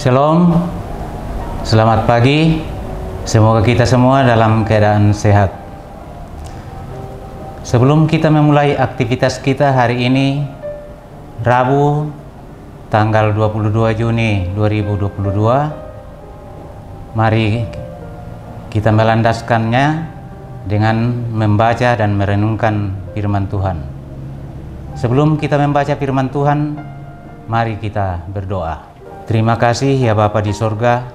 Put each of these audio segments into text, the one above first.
Shalom, selamat pagi. Semoga kita semua dalam keadaan sehat. Sebelum kita memulai aktivitas kita hari ini, Rabu, tanggal 22 Juni 2022, mari kita melandaskannya dengan membaca dan merenungkan firman Tuhan. Sebelum kita membaca firman Tuhan, mari kita berdoa. Terima kasih ya Bapa di sorga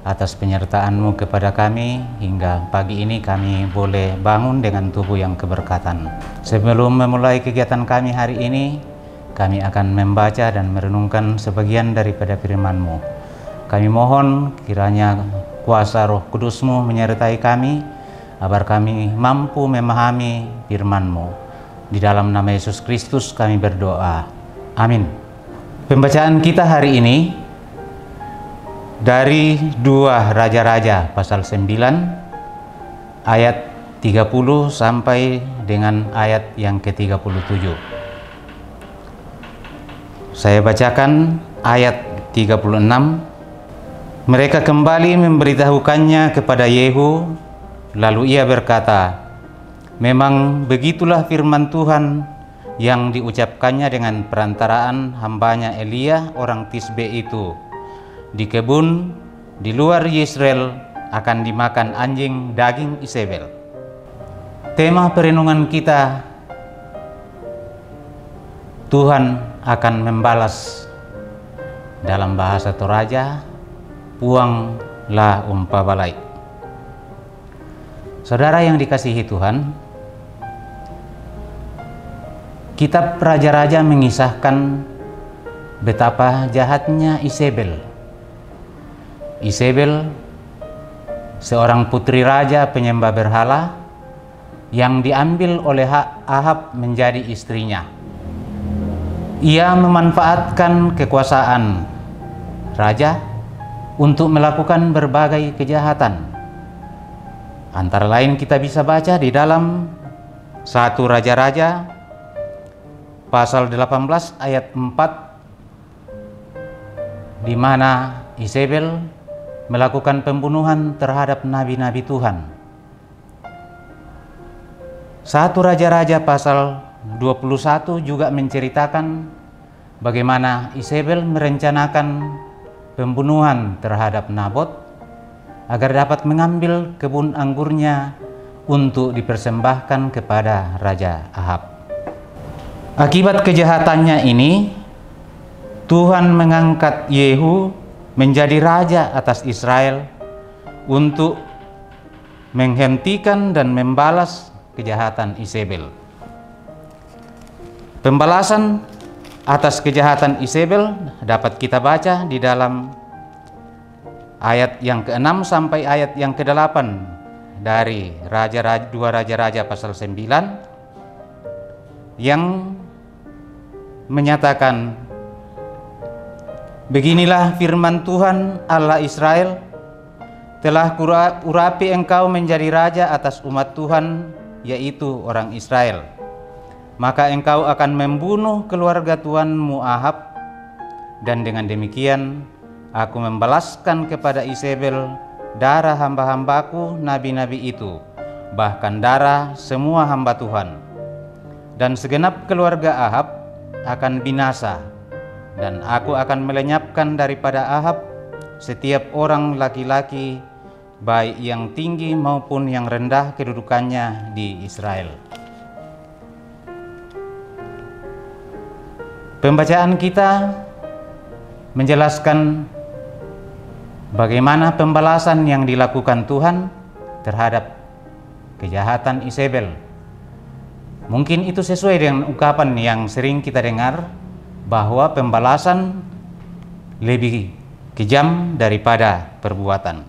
atas penyertaan-Mu kepada kami hingga pagi ini kami boleh bangun dengan tubuh yang keberkatan. Sebelum memulai kegiatan kami hari ini, kami akan membaca dan merenungkan sebagian daripada firman-Mu. Kami mohon kiranya kuasa Roh Kudus-Mu menyertai kami, agar kami mampu memahami firman-Mu. Di dalam nama Yesus Kristus kami berdoa. Amin. Pembacaan kita hari ini dari 2 Raja-Raja pasal 9 ayat 30 sampai dengan ayat yang ke-37. Saya bacakan ayat 36. Mereka kembali memberitahukannya kepada Yehu, lalu ia berkata, "Memang begitulah firman Tuhan yang diucapkannya dengan perantaraan hambanya Elia orang Tisbe itu. Di kebun di luar Yisrael akan dimakan anjing daging Isabel." Tema perenungan kita, Tuhan akan membalas. Dalam bahasa Toraja, puang la umpa balai. Saudara yang dikasihi Tuhan, Kitab Raja-Raja mengisahkan betapa jahatnya Isabel. Isabel, seorang putri raja penyembah berhala yang diambil oleh Ahab menjadi istrinya. Ia memanfaatkan kekuasaan raja untuk melakukan berbagai kejahatan. Antara lain kita bisa baca di dalam 1 Raja-Raja pasal 18 ayat 4, di mana Isabel melakukan pembunuhan terhadap nabi-nabi Tuhan. 1 Raja-Raja pasal 21 juga menceritakan bagaimana Isabel merencanakan pembunuhan terhadap Nabot agar dapat mengambil kebun anggurnya untuk dipersembahkan kepada Raja Ahab. Akibat kejahatannya ini, Tuhan mengangkat Yehu menjadi raja atas Israel untuk menghentikan dan membalas kejahatan Isabel. Pembalasan atas kejahatan Isabel dapat kita baca di dalam ayat yang ke-6 sampai ayat yang ke-8 dari 2 Raja-Raja pasal 9 yang menyatakan, "Beginilah firman Tuhan Allah Israel, telah urapi engkau menjadi raja atas umat Tuhan, yaitu orang Israel. Maka engkau akan membunuh keluarga tuanmu Ahab, dan dengan demikian aku membalaskan kepada Isabel darah hamba-hambaku nabi-nabi itu, bahkan darah semua hamba Tuhan. Dan segenap keluarga Ahab akan binasa, dan aku akan melenyapkan daripada Ahab setiap orang laki-laki, baik yang tinggi maupun yang rendah kedudukannya di Israel." Pembacaan kita menjelaskan bagaimana pembalasan yang dilakukan Tuhan terhadap kejahatan Isabel. Mungkin itu sesuai dengan ungkapan yang sering kita dengar bahwa pembalasan lebih kejam daripada perbuatan.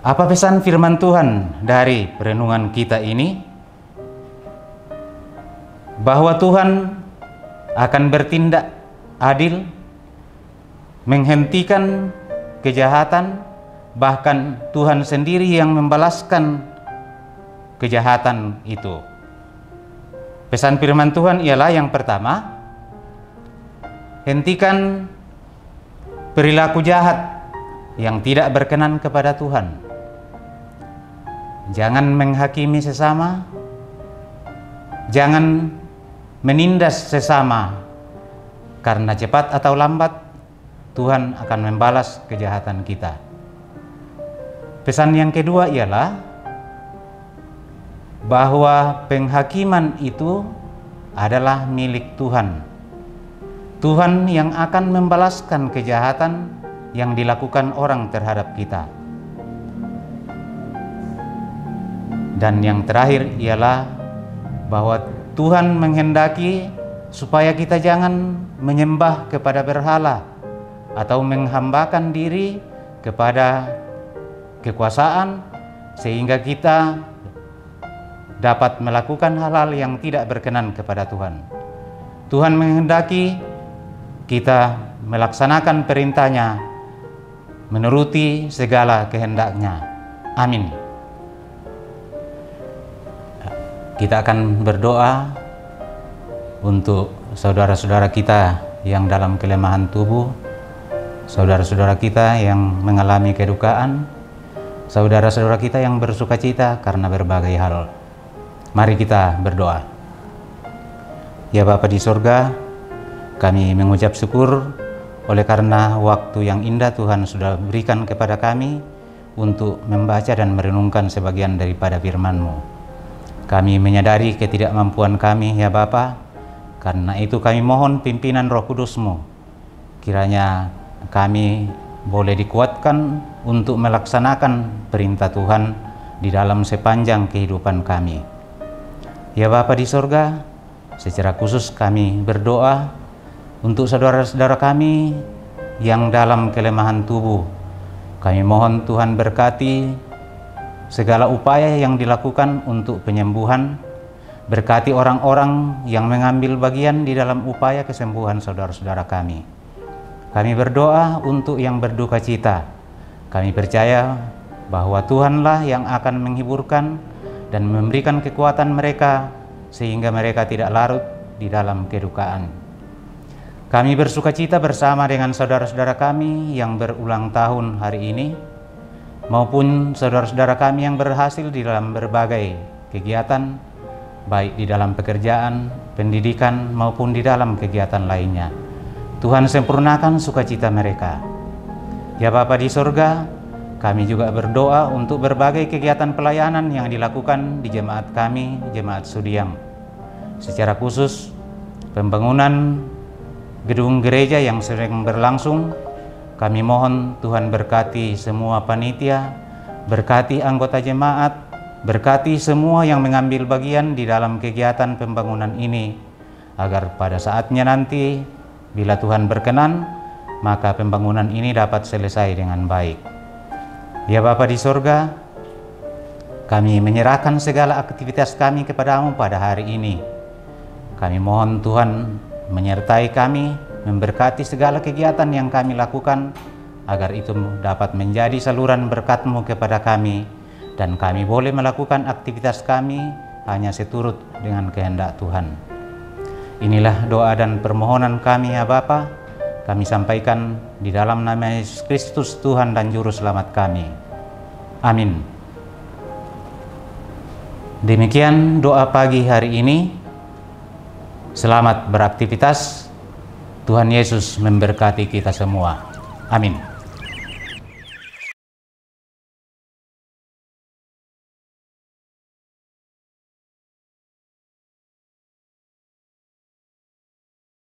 Apa pesan firman Tuhan dari perenungan kita ini? Bahwa Tuhan akan bertindak adil, menghentikan kejahatan, bahkan Tuhan sendiri yang membalaskan kejahatan itu. Pesan firman Tuhan ialah yang pertama, hentikan perilaku jahat yang tidak berkenan kepada Tuhan. Jangan menghakimi sesama, jangan menindas sesama, karena cepat atau lambat Tuhan akan membalas kejahatan kita. Pesan yang kedua ialah bahwa penghakiman itu adalah milik Tuhan. Tuhan yang akan membalaskan kejahatan yang dilakukan orang terhadap kita. Dan yang terakhir ialah bahwa Tuhan menghendaki supaya kita jangan menyembah kepada berhala atau menghambakan diri kepada kekuasaan, sehingga kita dapat melakukan hal-hal yang tidak berkenan kepada Tuhan. Tuhan menghendaki kita melaksanakan perintahnya, menuruti segala kehendaknya. Amin. Kita akan berdoa untuk saudara-saudara kita yang dalam kelemahan tubuh, saudara-saudara kita yang mengalami kedukaan, saudara-saudara kita yang bersuka cita karena berbagai hal. Mari kita berdoa. Ya Bapa di sorga, kami mengucap syukur oleh karena waktu yang indah Tuhan sudah berikan kepada kami untuk membaca dan merenungkan sebagian daripada firman-Mu. Kami menyadari ketidakmampuan kami ya Bapa, karena itu kami mohon pimpinan Roh Kudus-Mu. Kiranya kami boleh dikuatkan untuk melaksanakan perintah Tuhan di dalam sepanjang kehidupan kami. Ya Bapa di sorga, secara khusus kami berdoa untuk saudara-saudara kami yang dalam kelemahan tubuh. Kami mohon Tuhan berkati segala upaya yang dilakukan untuk penyembuhan, berkati orang-orang yang mengambil bagian di dalam upaya kesembuhan saudara-saudara kami. Kami berdoa untuk yang berduka cita. Kami percaya bahwa Tuhanlah yang akan menghiburkan dan memberikan kekuatan mereka sehingga mereka tidak larut di dalam kedukaan. Kami bersuka cita bersama dengan saudara-saudara kami yang berulang tahun hari ini, maupun saudara-saudara kami yang berhasil di dalam berbagai kegiatan, baik di dalam pekerjaan, pendidikan, maupun di dalam kegiatan lainnya. Tuhan sempurnakan sukacita mereka. Ya Bapa di sorga, kami juga berdoa untuk berbagai kegiatan pelayanan yang dilakukan di jemaat kami, Jemaat Sudiang. Secara khusus, pembangunan gedung gereja yang sering berlangsung, kami mohon Tuhan berkati semua panitia, berkati anggota jemaat, berkati semua yang mengambil bagian di dalam kegiatan pembangunan ini, agar pada saatnya nanti, bila Tuhan berkenan, maka pembangunan ini dapat selesai dengan baik. Ya Bapa di sorga, kami menyerahkan segala aktivitas kami kepada-Mu pada hari ini. Kami mohon Tuhan menyertai kami, memberkati segala kegiatan yang kami lakukan, agar itu dapat menjadi saluran berkat-Mu kepada kami, dan kami boleh melakukan aktivitas kami hanya seturut dengan kehendak Tuhan. Inilah doa dan permohonan kami ya Bapa, kami sampaikan di dalam nama Yesus Kristus Tuhan dan Juru Selamat kami. Amin. Demikian doa pagi hari ini. Selamat beraktivitas. Tuhan Yesus memberkati kita semua. Amin.